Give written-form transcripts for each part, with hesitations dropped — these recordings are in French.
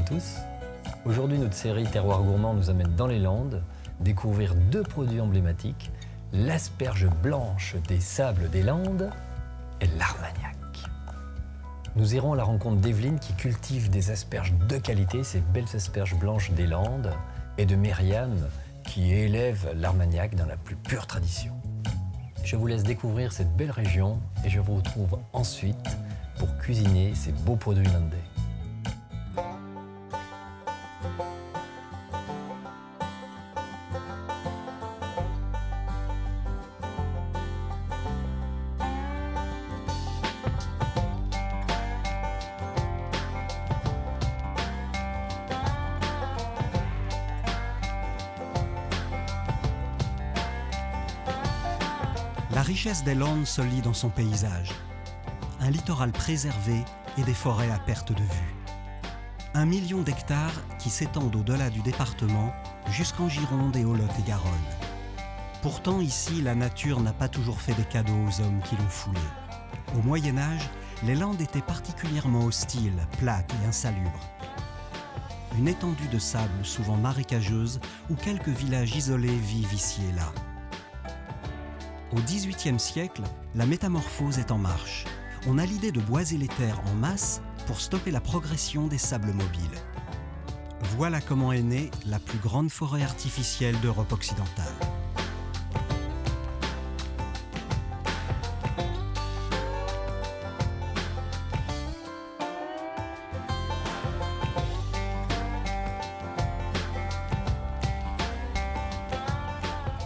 tous. Aujourd'hui, notre série Terroir Gourmand nous amène dans les Landes, découvrir deux produits emblématiques, l'asperge blanche des sables des Landes et l'armagnac. Nous irons à la rencontre d'Evelyne qui cultive des asperges de qualité, ces belles asperges blanches des Landes, et de Myriam qui élève l'armagnac dans la plus pure tradition. Je vous laisse découvrir cette belle région et je vous retrouve ensuite pour cuisiner ces beaux produits landais. La richesse des Landes se lit dans son paysage. Un littoral préservé et des forêts à perte de vue. 1 million d'hectares qui s'étendent au-delà du département jusqu'en Gironde et au Lot-et-Garonne. Pourtant, ici, la nature n'a pas toujours fait des cadeaux aux hommes qui l'ont foulée. Au Moyen-Âge, les Landes étaient particulièrement hostiles, plates et insalubres. Une étendue de sable souvent marécageuse où quelques villages isolés vivent ici et là. Au XVIIIe siècle, la métamorphose est en marche. On a l'idée de boiser les terres en masse pour stopper la progression des sables mobiles. Voilà comment est née la plus grande forêt artificielle d'Europe occidentale.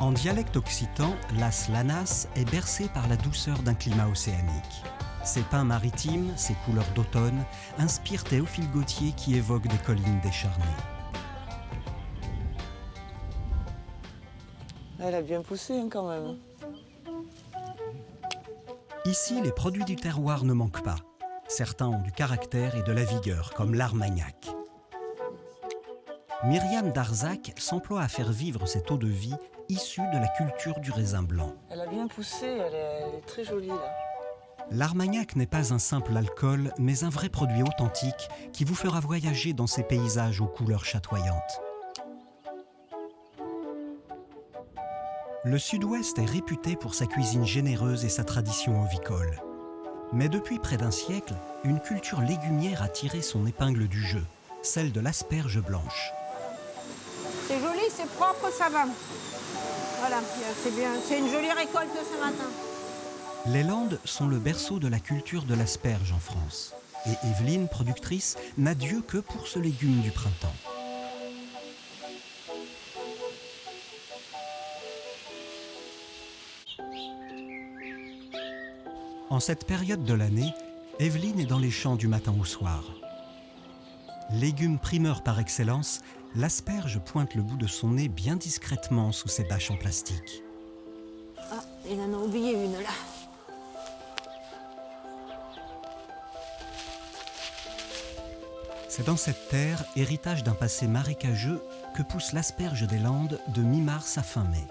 En dialecte occitan, las Lanas est bercé par la douceur d'un climat océanique. Ses pins maritimes, ses couleurs d'automne, inspirent Théophile Gautier qui évoque des collines décharnées. Elle a bien poussé quand même. Ici, les produits du terroir ne manquent pas. Certains ont du caractère et de la vigueur, comme l'armagnac. Myriam Darzac s'emploie à faire vivre cette eau de vie issue de la culture du raisin blanc. Elle a bien poussé, elle est très jolie là. L'armagnac n'est pas un simple alcool, mais un vrai produit authentique qui vous fera voyager dans ces paysages aux couleurs chatoyantes. Le Sud-Ouest est réputé pour sa cuisine généreuse et sa tradition ovicole. Mais depuis près d'un siècle, une culture légumière a tiré son épingle du jeu, celle de l'asperge blanche. C'est joli, c'est propre, ça va. Voilà, c'est bien. C'est une jolie récolte ce matin. Les Landes sont le berceau de la culture de l'asperge en France. Et Evelyne, productrice, n'a Dieu que pour ce légume du printemps. En cette période de l'année, Evelyne est dans les champs du matin au soir. Légume primeur par excellence, l'asperge pointe le bout de son nez bien discrètement sous ses bâches en plastique. Ah, il en a oublié une là. C'est dans cette terre, héritage d'un passé marécageux, que pousse l'asperge des Landes de mi-mars à fin mai.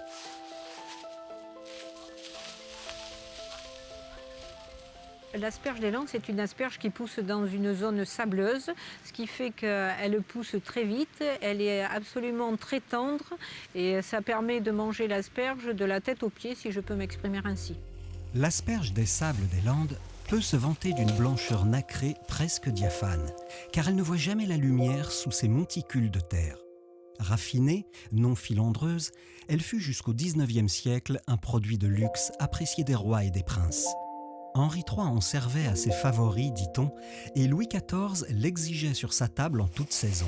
L'asperge des Landes, c'est une asperge qui pousse dans une zone sableuse, ce qui fait qu'elle pousse très vite, elle est absolument très tendre et ça permet de manger l'asperge de la tête aux pieds, si je peux m'exprimer ainsi. L'asperge des sables des Landes peut se vanter d'une blancheur nacrée presque diaphane, car elle ne voit jamais la lumière sous ces monticules de terre. Raffinée, non filandreuse, elle fut jusqu'au XIXe siècle un produit de luxe apprécié des rois et des princes. Henri III en servait à ses favoris, dit-on, et Louis XIV l'exigeait sur sa table en toute saison.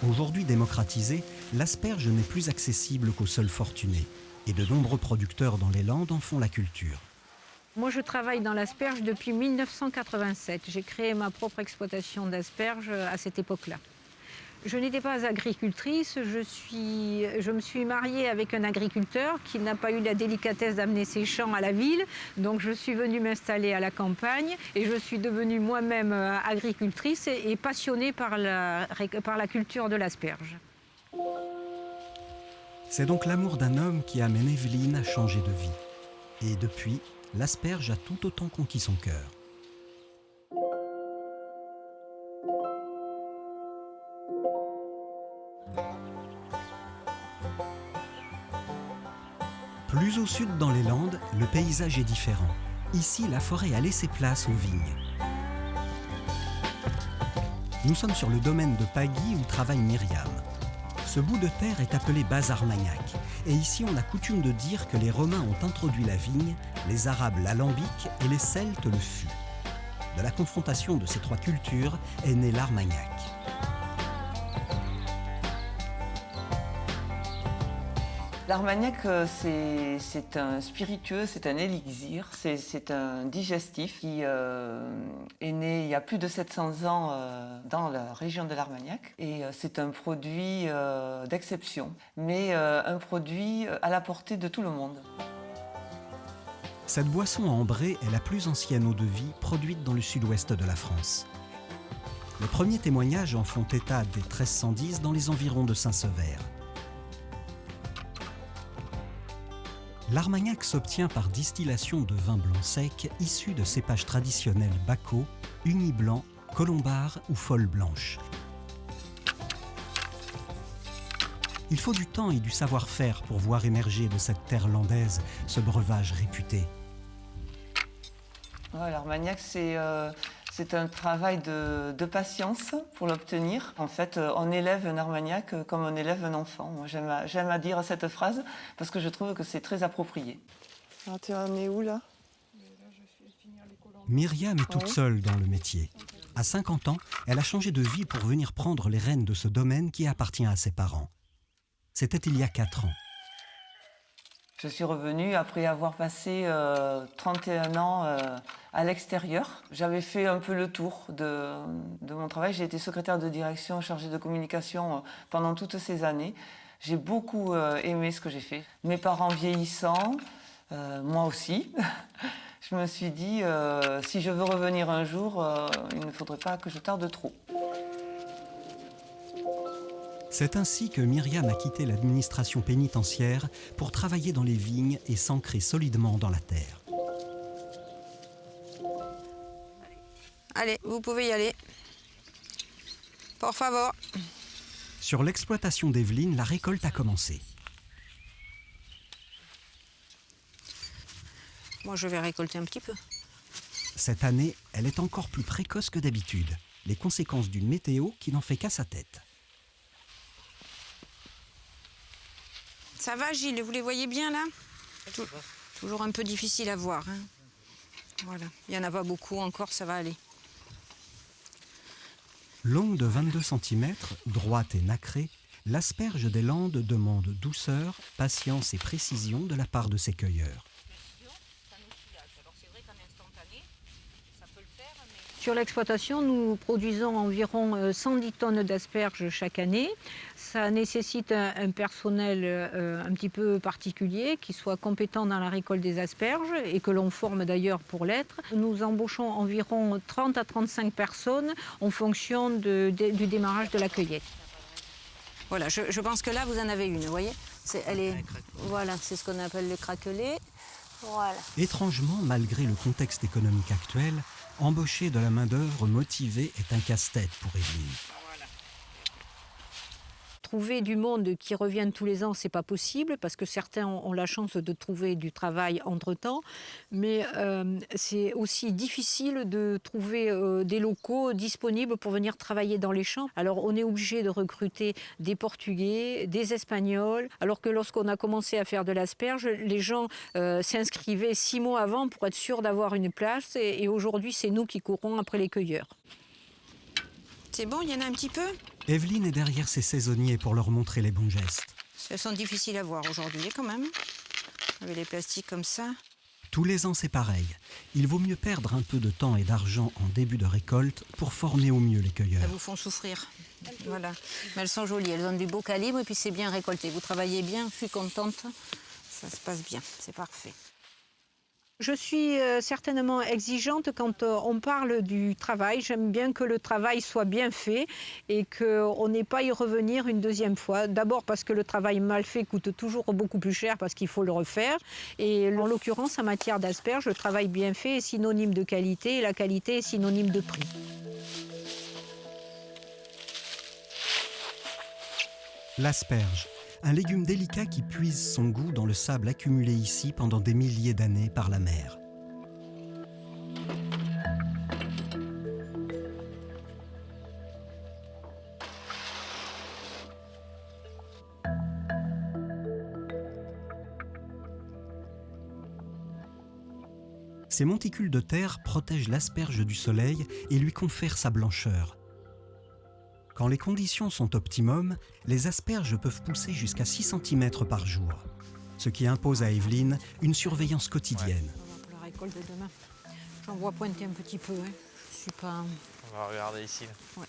Aujourd'hui démocratisée, l'asperge n'est plus accessible qu'aux seuls fortunés, et de nombreux producteurs dans les Landes en font la culture. Moi, je travaille dans l'asperge depuis 1987. J'ai créé ma propre exploitation d'asperges à cette époque-là. Je n'étais pas agricultrice, je me suis mariée avec un agriculteur qui n'a pas eu la délicatesse d'amener ses champs à la ville. Donc je suis venue m'installer à la campagne et je suis devenue moi-même agricultrice et passionnée par la culture de l'asperge. C'est donc l'amour d'un homme qui amène Evelyne à changer de vie. Et depuis, l'asperge a tout autant conquis son cœur. Plus au sud dans les Landes, le paysage est différent. Ici, la forêt a laissé place aux vignes. Nous sommes sur le domaine de Pagui où travaille Myriam. Ce bout de terre est appelé bas Armagnac. Et ici, on a coutume de dire que les Romains ont introduit la vigne, les Arabes l'alambic et les Celtes le fût. De la confrontation de ces trois cultures est né l'Armagnac. L'Armagnac, c'est un spiritueux, c'est un élixir, c'est un digestif qui est né il y a plus de 700 ans dans la région de l'Armagnac. Et c'est un produit d'exception, mais un produit à la portée de tout le monde. Cette boisson ambrée est la plus ancienne eau-de-vie produite dans le sud-ouest de la France. Les premiers témoignages en font état dès 1310 dans les environs de Saint-Sever. L'Armagnac s'obtient par distillation de vin blanc sec issu de cépages traditionnels Bacchus, Uni blanc, Colombard ou Folle blanche. Il faut du temps et du savoir-faire pour voir émerger de cette terre landaise ce breuvage réputé. Ouais, l'Armagnac, c'est un travail de patience pour l'obtenir. En fait, on élève un Armagnac comme on élève un enfant. Moi, j'aime à dire cette phrase parce que je trouve que c'est très approprié. Alors, tu en es où, là? Myriam est toute seule dans le métier. À 50 ans, elle a changé de vie pour venir prendre les rênes de ce domaine qui appartient à ses parents. C'était il y a 4 ans. Je suis revenue après avoir passé 31 ans à l'extérieur. J'avais fait un peu le tour de mon travail. J'ai été secrétaire de direction chargée de communication pendant toutes ces années. J'ai beaucoup aimé ce que j'ai fait. Mes parents vieillissant, moi aussi, je me suis dit, si je veux revenir un jour, il ne faudrait pas que je tarde trop. C'est ainsi que Myriam a quitté l'administration pénitentiaire pour travailler dans les vignes et s'ancrer solidement dans la terre. Allez, vous pouvez y aller. Por favor. Sur l'exploitation d'Evelyne, la récolte a commencé. Moi, je vais récolter un petit peu. Cette année, elle est encore plus précoce que d'habitude. Les conséquences d'une météo qui n'en fait qu'à sa tête. Ça va, Gilles? Vous les voyez bien, là? Toujours un peu difficile à voir. Hein. Voilà. Il n'y en a pas beaucoup encore, ça va aller. Longue de 22 cm, droite et nacrée, l'asperge des Landes demande douceur, patience et précision de la part de ses cueilleurs. Sur l'exploitation, nous produisons environ 110 tonnes d'asperges chaque année. Ça nécessite un personnel un petit peu particulier qui soit compétent dans la récolte des asperges et que l'on forme d'ailleurs pour l'être. Nous embauchons environ 30 à 35 personnes en fonction du démarrage de la cueillette. Voilà, je pense que là, vous en avez une, vous voyez? Voilà, c'est ce qu'on appelle le craquelé. Voilà. Étrangement, malgré le contexte économique actuel, embaucher de la main-d'œuvre motivée est un casse-tête pour Evelyne. Trouver du monde qui revienne tous les ans, c'est pas possible parce que certains ont la chance de trouver du travail entre-temps, mais c'est aussi difficile de trouver des locaux disponibles pour venir travailler dans les champs. Alors on est obligé de recruter des Portugais, des Espagnols, alors que lorsqu'on a commencé à faire de l'asperge, les gens s'inscrivaient 6 mois avant pour être sûrs d'avoir une place et aujourd'hui c'est nous qui courons après les cueilleurs. C'est bon, il y en a un petit peu? Evelyne est derrière ses saisonniers pour leur montrer les bons gestes. Elles sont difficiles à voir aujourd'hui quand même, avec les plastiques comme ça. Tous les ans, c'est pareil. Il vaut mieux perdre un peu de temps et d'argent en début de récolte pour former au mieux les cueilleurs. Elles vous font souffrir. Voilà. Mais elles sont jolies, elles ont du beau calibre et puis c'est bien récolté. Vous travaillez bien, je suis contente. Ça se passe bien, c'est parfait. Je suis certainement exigeante quand on parle du travail. J'aime bien que le travail soit bien fait et qu'on n'ait pas à y revenir une deuxième fois. D'abord parce que le travail mal fait coûte toujours beaucoup plus cher parce qu'il faut le refaire. Et en l'occurrence, en matière d'asperges, le travail bien fait est synonyme de qualité et la qualité est synonyme de prix. L'asperge, un légume délicat qui puise son goût dans le sable accumulé ici pendant des milliers d'années par la mer. Ces monticules de terre protègent l'asperge du soleil et lui confèrent sa blancheur. Quand les conditions sont optimum, les asperges peuvent pousser jusqu'à 6 cm par jour, ce qui impose à Evelyne une surveillance quotidienne. Pour la récolte de demain. J'en vois pointer un petit peu. Je suis pas... On va regarder ici. Ouais.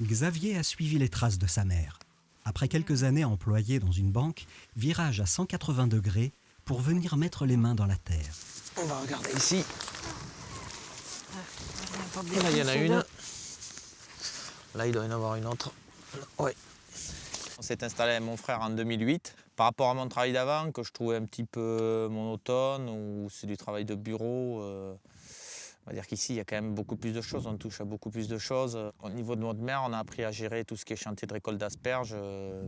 Xavier a suivi les traces de sa mère. Après quelques années employées dans une banque, virage à 180 degrés pour venir mettre les mains dans la terre. On va regarder ici. Et Là, il y en a une. Là, il doit y en avoir une autre. Ouais. On s'est installé avec mon frère en 2008. Par rapport à mon travail d'avant, que je trouvais un petit peu monotone, ou c'est du travail de bureau, on va dire qu'ici, il y a quand même beaucoup plus de choses. On touche à beaucoup plus de choses. Au niveau de notre mère, on a appris à gérer tout ce qui est chantier de récolte d'asperges,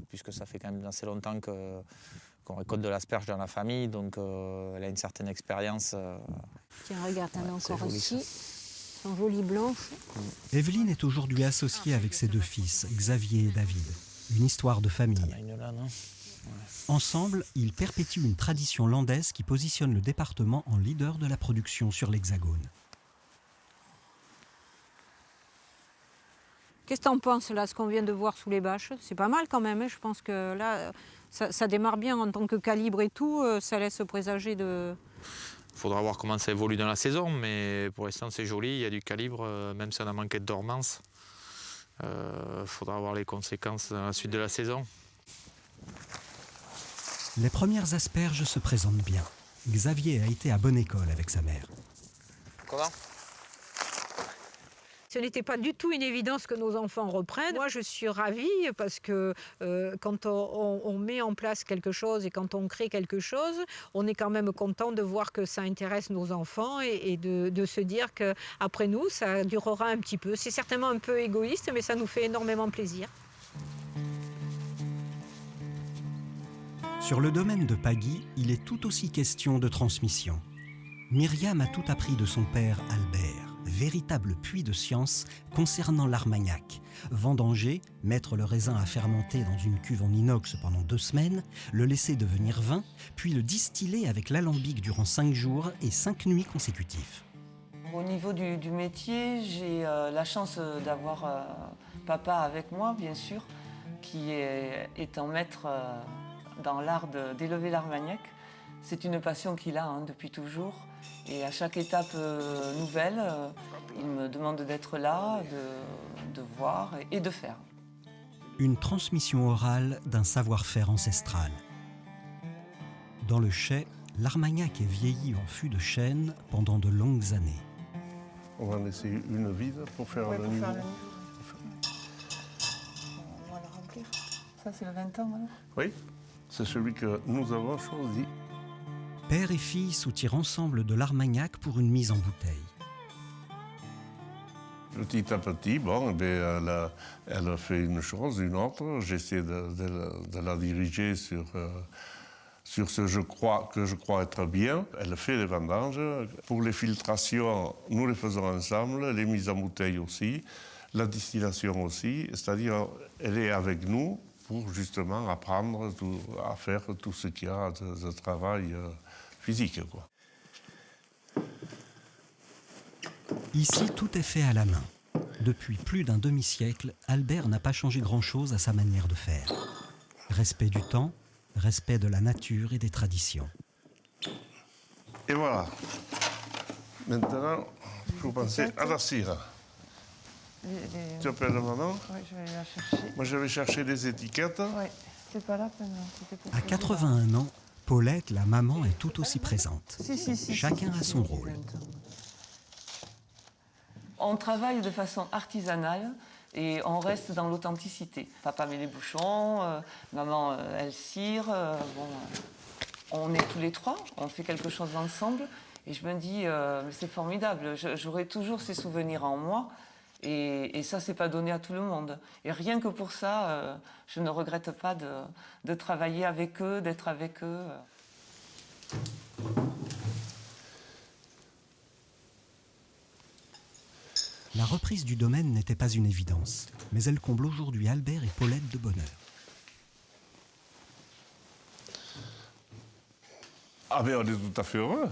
puisque ça fait quand même assez longtemps qu'on récolte de l'asperge dans la famille, donc elle a une certaine expérience. Tiens, regarde, t'en as encore joli, ici. Elles sont jolies blanches. Evelyne est aujourd'hui associée avec ses deux fils, Xavier et David. Une histoire de famille. Il y en a une là, non ? Ensemble, ils perpétuent une tradition landaise qui positionne le département en leader de la production sur l'Hexagone. Qu'est-ce que t'en penses là, ce qu'on vient de voir sous les bâches? C'est pas mal quand même, hein. Je pense que là, ça démarre bien en tant que calibre et tout, ça laisse présager de... Il faudra voir comment ça évolue dans la saison, mais pour l'instant c'est joli, il y a du calibre, même si on a manqué de dormance. Il faudra voir les conséquences dans la suite de la saison. Les premières asperges se présentent bien. Xavier a été à bonne école avec sa mère. Comment ? Ce n'était pas du tout une évidence que nos enfants reprennent. Moi, je suis ravie parce que quand on met en place quelque chose et quand on crée quelque chose, on est quand même content de voir que ça intéresse nos enfants et de se dire qu'après nous, ça durera un petit peu. C'est certainement un peu égoïste, mais ça nous fait énormément plaisir. Sur le domaine de Paggy, il est tout aussi question de transmission. Myriam a tout appris de son père Albert, véritable puits de science concernant l'armagnac. Vendanger, mettre le raisin à fermenter dans une cuve en inox pendant 2 semaines, le laisser devenir vin, puis le distiller avec l'alambic durant 5 jours et 5 nuits consécutifs. Au niveau du métier, j'ai la chance d'avoir papa avec moi, bien sûr, qui est un maître dans l'art d'élever l'armagnac. C'est une passion qu'il a depuis toujours. Et à chaque étape nouvelle, il me demande d'être là, de voir et de faire. Une transmission orale d'un savoir-faire ancestral. Dans le chai, l'armagnac est vieilli en fût de chêne pendant de longues années. On va laisser une vide pour faire le niveau. On va le remplir. Ça, c'est le 20 ans, alors ? Oui, c'est celui que nous avons choisi. Père et fille soutirent ensemble de l'armagnac pour une mise en bouteille. Petit à petit, elle a fait une chose, une autre. J'essaie de la diriger sur ce que je crois être bien. Elle fait les vendanges. Pour les filtrations, nous les faisons ensemble, les mises en bouteille aussi, la distillation aussi. C'est-à-dire, elle est avec nous pour justement apprendre à faire tout ce qu'il y a de travail physique, quoi. Ici, tout est fait à la main. Depuis plus d'un demi-siècle, Albert n'a pas changé grand-chose à sa manière de faire. Respect du temps, respect de la nature et des traditions. Et voilà. Maintenant, il faut penser à la cire. Tu appelles maintenant ? Oui, je vais la chercher. Moi, je vais chercher les étiquettes. Oui, c'est pas la peine. C'était pour À celui-là. 81 ans, Paulette, la maman, est tout aussi présente. Si, Chacun a son rôle. On travaille de façon artisanale et on reste dans l'authenticité. Papa met les bouchons, maman, elle cire. On est tous les trois, on fait quelque chose ensemble. Et je me dis, mais c'est formidable, j'aurai toujours ces souvenirs en moi. Et ça, c'est pas donné à tout le monde. Et rien que pour ça, je ne regrette pas de travailler avec eux, d'être avec eux. La reprise du domaine n'était pas une évidence, mais elle comble aujourd'hui Albert et Paulette de bonheur. Ah ben on est tout à fait heureux.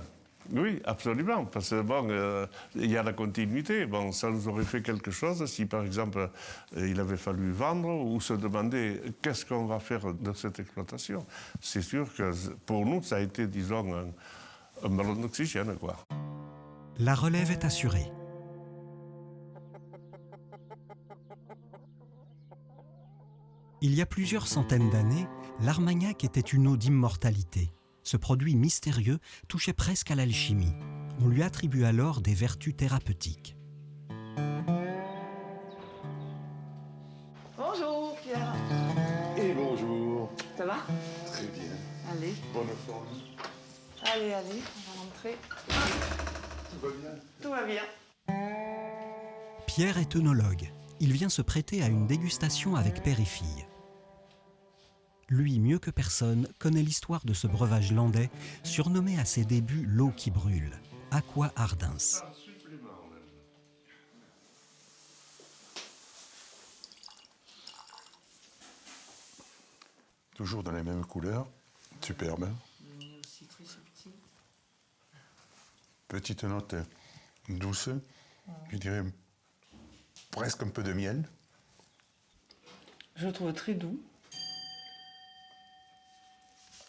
Oui, absolument, parce que bon, il y a la continuité. Bon, ça nous aurait fait quelque chose si, par exemple, il avait fallu vendre ou se demander qu'est-ce qu'on va faire de cette exploitation. C'est sûr que pour nous, ça a été, disons, un ballon d'oxygène, quoi. La relève est assurée. Il y a plusieurs centaines d'années, l'Armagnac était une eau d'immortalité. Ce produit mystérieux touchait presque à l'alchimie. On lui attribue alors des vertus thérapeutiques. Bonjour Pierre. Et bonjour. Ça va? Très bien. Allez. Bonne forme. Allez, on va rentrer. Tout va bien? Tout va bien. Pierre est œnologue. Il vient se prêter à une dégustation avec père et fille. Lui, mieux que personne, connaît l'histoire de ce breuvage landais, surnommé à ses débuts l'eau qui brûle, Aqua Ardens. Toujours dans les mêmes couleurs. Superbe. Aussi très subtil. Petite note douce. Je dirais presque un peu de miel. Je le trouve très doux.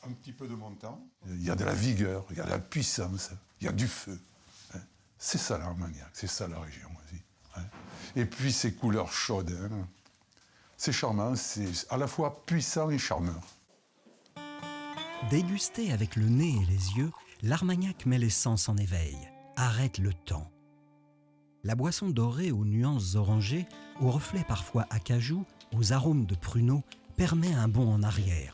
Un petit peu de montant. Il y a de la vigueur, il y a de la puissance, il y a du feu. Hein. C'est ça l'Armagnac, c'est ça la région aussi. Hein. Et puis ces couleurs chaudes, hein. C'est charmant, c'est à la fois puissant et charmeur. Dégusté avec le nez et les yeux, l'Armagnac met les sens en éveil, arrête le temps. La boisson dorée aux nuances orangées, aux reflets parfois acajou, aux arômes de pruneaux, permet un bond en arrière.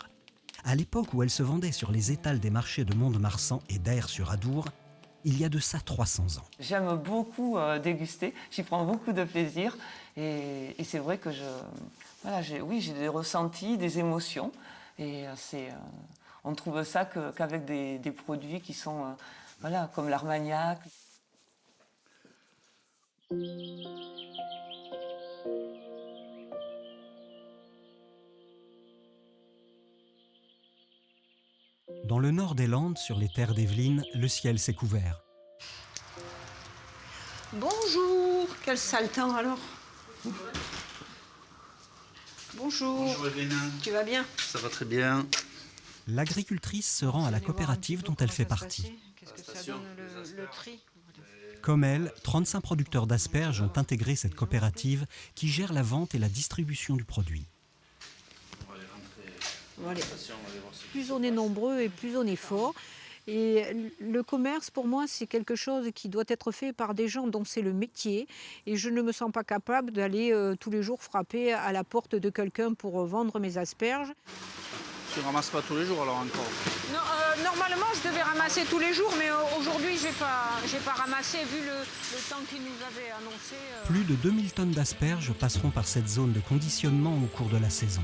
À l'époque où elle se vendait sur les étals des marchés de Mont-de-Marsan et d'Aire-sur-Adour, il y a de ça 300 ans. J'aime beaucoup déguster, j'y prends beaucoup de plaisir. Et c'est vrai que j'ai des ressentis, des émotions. Et on trouve ça qu'avec des produits qui sont comme l'Armagnac. Dans le nord des Landes, sur les terres d'Evelyne, le ciel s'est couvert. Bonjour. Quel sale temps alors. Bonjour. Bonjour Evelyne. Tu vas bien? Ça va très bien. L'agricultrice se rend à la coopérative dont elle fait partie. Qu'est-ce que ça donne le tri? Comme elle, 35 producteurs d'asperges ont intégré cette coopérative qui gère la vente et la distribution du produit. Voilà. Plus on est nombreux et plus on est fort. Et le commerce, pour moi, c'est quelque chose qui doit être fait par des gens dont c'est le métier. Et je ne me sens pas capable d'aller tous les jours frapper à la porte de quelqu'un pour vendre mes asperges. Tu ne ramasses pas tous les jours alors encore? Non, normalement, je devais ramasser tous les jours, mais aujourd'hui, j'ai pas ramassé vu le temps qu'ils nous avaient annoncé. Plus de 2000 tonnes d'asperges passeront par cette zone de conditionnement au cours de la saison.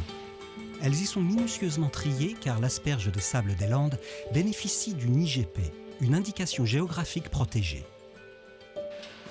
Elles y sont minutieusement triées car l'asperge des Sables des Landes bénéficie d'une IGP, une indication géographique protégée.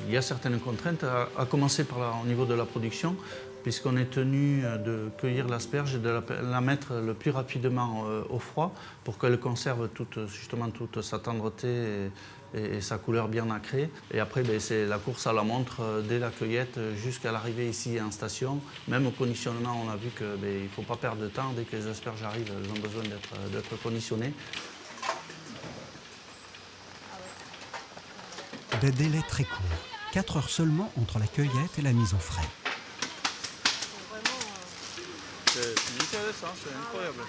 Il y a certaines contraintes, à commencer au niveau de la production, puisqu'on est tenu de cueillir l'asperge et de la mettre le plus rapidement au froid pour qu'elle conserve toute sa tendreté et sa couleur bien nacrée. Et après, c'est la course à la montre dès la cueillette jusqu'à l'arrivée ici en station. Même au conditionnement, on a vu qu'il ne faut pas perdre de temps. Dès que les asperges arrivent, elles ont besoin d'être conditionnées. Des délais très courts, 4 heures seulement entre la cueillette et la mise au frais. C'est intéressant, c'est incroyable.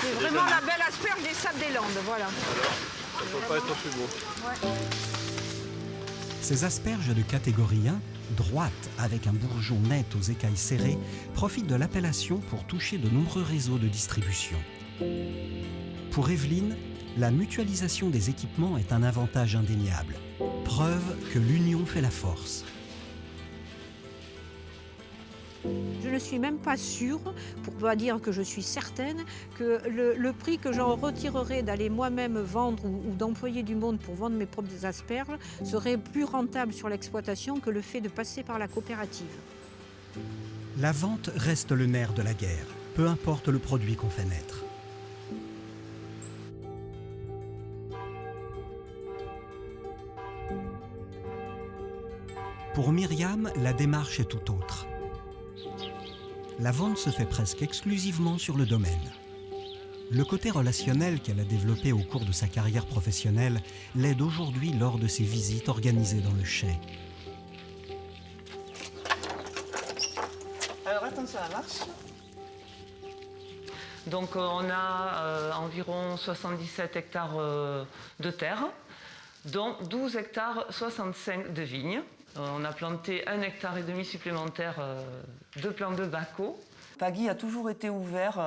C'est vraiment la belle asperge des Sables des Landes, voilà. Alors, ça ne peut pas être plus beau. Ouais. Ces asperges de catégorie 1, droites avec un bourgeon net aux écailles serrées, profitent de l'appellation pour toucher de nombreux réseaux de distribution. Pour Evelyne, la mutualisation des équipements est un avantage indéniable. Preuve que l'union fait la force. Je ne suis même pas sûre, pour ne pas dire que je suis certaine, que le prix que j'en retirerais d'aller moi-même vendre ou d'employer du monde pour vendre mes propres asperges serait plus rentable sur l'exploitation que le fait de passer par la coopérative. La vente reste le nerf de la guerre, peu importe le produit qu'on fait naître. Pour Myriam, la démarche est tout autre. La vente se fait presque exclusivement sur le domaine. Le côté relationnel qu'elle a développé au cours de sa carrière professionnelle l'aide aujourd'hui lors de ses visites organisées dans le chai. Alors attention à la marche. Donc on a environ 77 hectares de terre, dont 12 hectares 65 de vignes. On a planté 1,5 hectare supplémentaire de plants de Baco. Paggy a toujours été ouvert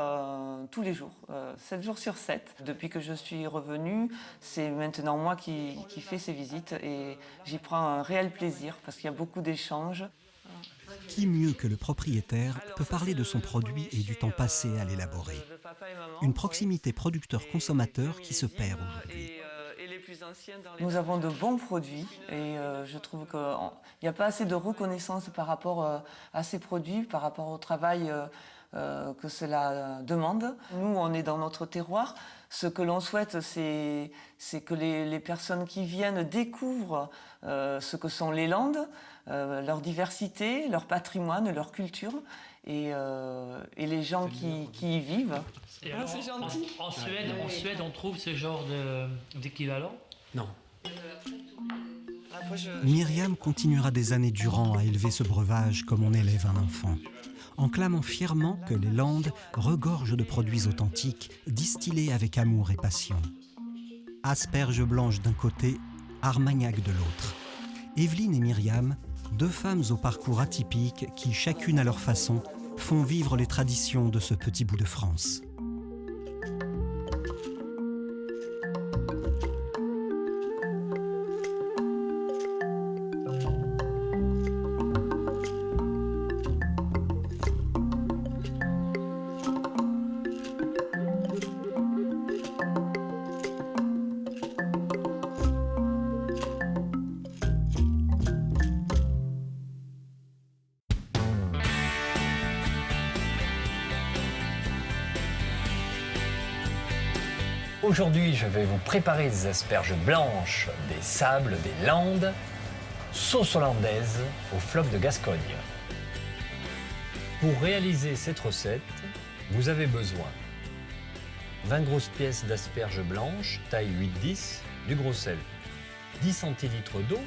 tous les jours, 7 jours sur 7. Depuis que je suis revenue, c'est maintenant moi qui fais ces visites et j'y prends un réel plaisir parce qu'il y a beaucoup d'échanges. Qui mieux que le propriétaire peut parler de son produit et du temps passé à l'élaborer? Une proximité producteur-consommateur qui se perd aujourd'hui. Nous avons de bons produits et je trouve qu'il n'y a pas assez de reconnaissance par rapport à ces produits, par rapport au travail que cela demande. Nous, on est dans notre terroir. Ce que l'on souhaite, c'est que les personnes qui viennent découvrent ce que sont les Landes, leur diversité, leur patrimoine, leur culture et les gens qui y vivent. C'est gentil. En Suède, on trouve ce genre d'équivalent? Non. Myriam continuera des années durant à élever ce breuvage comme on élève un enfant, en clamant fièrement que les Landes regorgent de produits authentiques, distillés avec amour et passion. Asperges blanches d'un côté, Armagnac de l'autre. Evelyne et Myriam, deux femmes au parcours atypique qui, chacune à leur façon, font vivre les traditions de ce petit bout de France. Aujourd'hui, je vais vous préparer des asperges blanches, des sables, des Landes, sauce hollandaise aux flocs de Gascogne. Pour réaliser cette recette, vous avez besoin 20 grosses pièces d'asperges blanches, taille 8-10, du gros sel, 10 centilitres d'eau,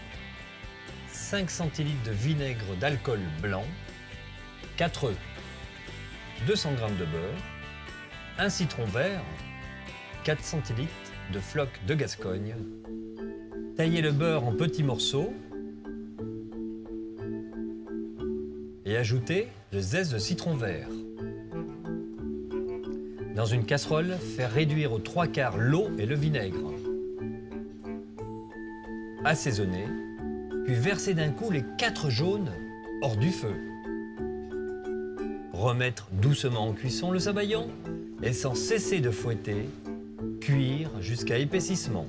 5 centilitres de vinaigre d'alcool blanc, 4 œufs, 200 g de beurre, un citron vert, 4 centilitres de flocs de Gascogne. Taillez le beurre en petits morceaux et ajoutez le zeste de citron vert. Dans une casserole, faire réduire aux 3/4 l'eau et le vinaigre. Assaisonner, puis verser d'un coup les 4 jaunes hors du feu. Remettre doucement en cuisson le sabayon et sans cesser de fouetter, cuire jusqu'à épaississement.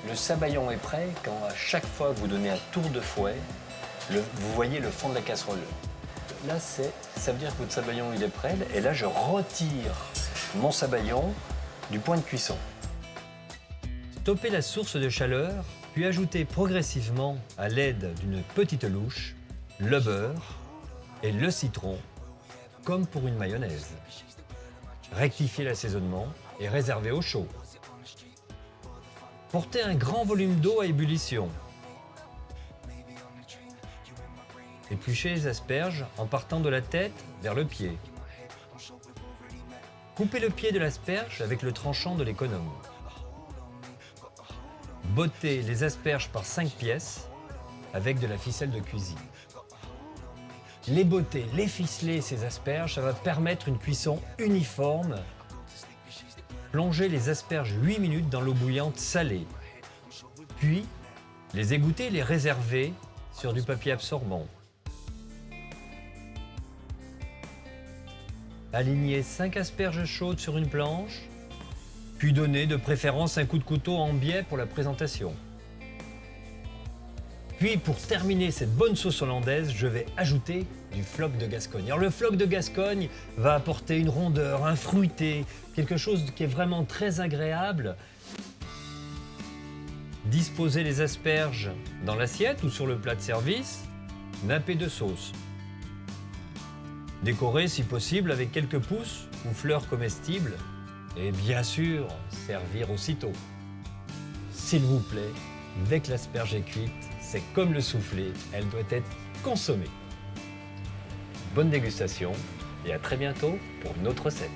Le sabayon est prêt quand à chaque fois que vous donnez un tour de fouet, vous voyez le fond de la casserole. Là, ça veut dire que votre sabayon il est prêt et là je retire mon sabayon du point de cuisson. Stoppez la source de chaleur, puis ajoutez progressivement à l'aide d'une petite louche le beurre et le citron, comme pour une mayonnaise. Rectifiez l'assaisonnement et réservez au chaud. Portez un grand volume d'eau à ébullition. Épluchez les asperges en partant de la tête vers le pied. Coupez le pied de l'asperge avec le tranchant de l'économe. Bottez les asperges par 5 pièces avec de la ficelle de cuisine. Les botter, les ficeler ces asperges, ça va permettre une cuisson uniforme Plongez les asperges 8 minutes dans l'eau bouillante salée. Puis, les égoutter et les réserver sur du papier absorbant. Alignez 5 asperges chaudes sur une planche, puis donnez de préférence un coup de couteau en biais pour la présentation. Puis, pour terminer cette bonne sauce hollandaise, je vais ajouter du floc de Gascogne. Alors, le floc de Gascogne va apporter une rondeur, un fruité, quelque chose qui est vraiment très agréable. Disposez les asperges dans l'assiette ou sur le plat de service, nappez de sauce. Décorez si possible avec quelques pousses ou fleurs comestibles et bien sûr, servir aussitôt. S'il vous plaît, dès que l'asperge est cuite, c'est comme le soufflé, elle doit être consommée. Bonne dégustation et à très bientôt pour une autre recette.